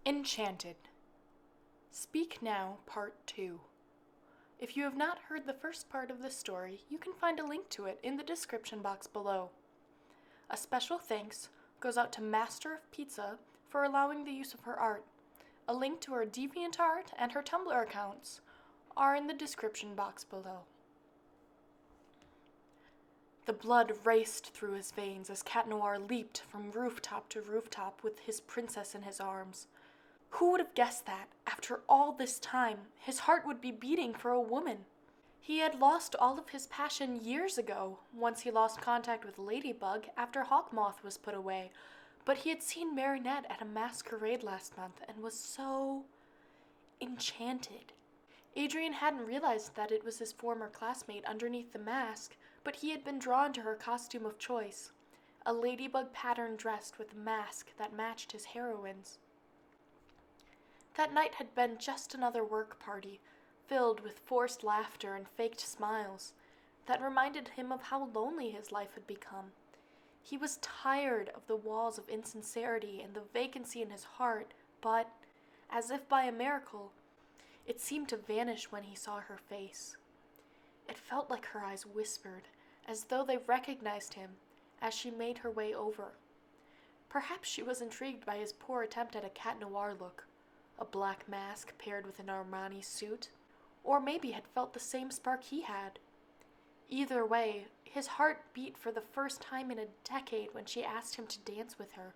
Enchanted. Speak Now, Part 2. If you have not heard the first part of this story, you can find a link to it in the description box below. A special thanks goes out to Master of Pizza for allowing the use of her art. A link to her DeviantArt and her Tumblr accounts are in the description box below. The blood raced through his veins as Cat Noir leaped from rooftop to rooftop with his princess in his arms. Who would have guessed that, after all this time, his heart would be beating for a woman? He had lost all of his passion years ago, once he lost contact with Ladybug after Hawkmoth was put away, but he had seen Marinette at a masquerade last month and was so enchanted. Adrien hadn't realized that it was his former classmate underneath the mask, but he had been drawn to her costume of choice, a ladybug pattern dressed with a mask that matched his heroine's. That night had been just another work party, filled with forced laughter and faked smiles, that reminded him of how lonely his life had become. He was tired of the walls of insincerity and the vacancy in his heart, but, as if by a miracle, it seemed to vanish when he saw her face. It felt like her eyes whispered, as though they recognized him, as she made her way over. Perhaps she was intrigued by his poor attempt at a Cat Noir look, a black mask paired with an Armani suit, or maybe had felt the same spark he had. Either way, his heart beat for the first time in a decade when she asked him to dance with her.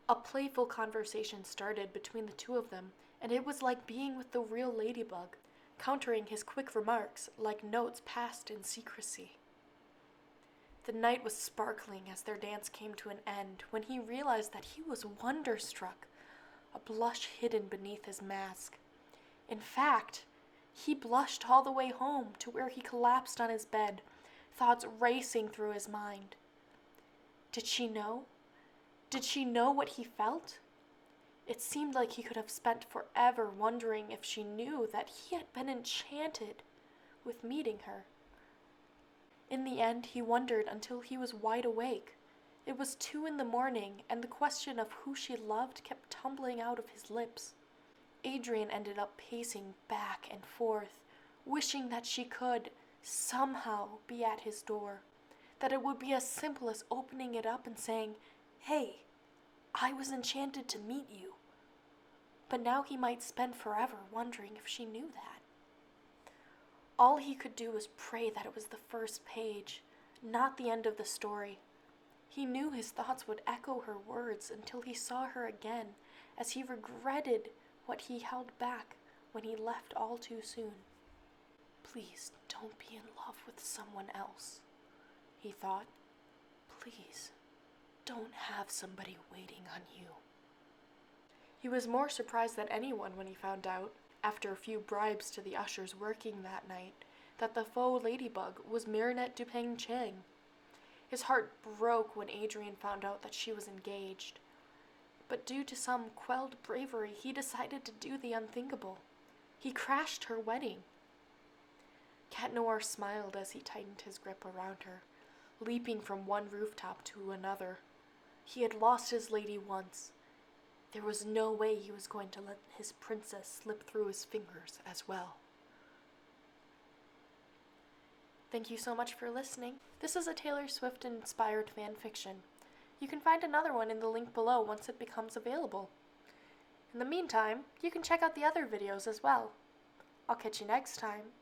A playful conversation started between the two of them, and it was like being with the real Ladybug, countering his quick remarks like notes passed in secrecy. The night was sparkling as their dance came to an end when he realized that he was wonderstruck, a blush hidden beneath his mask. In fact, he blushed all the way home to where he collapsed on his bed, thoughts racing through his mind. Did she know? Did she know what he felt? It seemed like he could have spent forever wondering if she knew that he had been enchanted with meeting her. In the end, he wondered until he was wide awake. It was 2 a.m, and the question of who she loved kept tumbling out of his lips. Adrien ended up pacing back and forth, wishing that she could, somehow, be at his door. That it would be as simple as opening it up and saying, "Hey, I was enchanted to meet you." But now he might spend forever wondering if she knew that. All he could do was pray that it was the first page, not the end of the story. He knew his thoughts would echo her words until he saw her again, as he regretted what he held back when he left all too soon. "Please don't be in love with someone else," he thought. "Please don't have somebody waiting on you." He was more surprised than anyone when he found out, after a few bribes to the ushers working that night, that the faux ladybug was Marinette Duping-Cheng. His heart broke when Adrien found out that she was engaged. But due to some quelled bravery, he decided to do the unthinkable. He crashed her wedding. Cat Noir smiled as he tightened his grip around her, leaping from one rooftop to another. He had lost his lady once. There was no way he was going to let his princess slip through his fingers as well. Thank you so much for listening. This is a Taylor Swift-inspired fan fiction. You can find another one in the link below once it becomes available. In the meantime, you can check out the other videos as well. I'll catch you next time.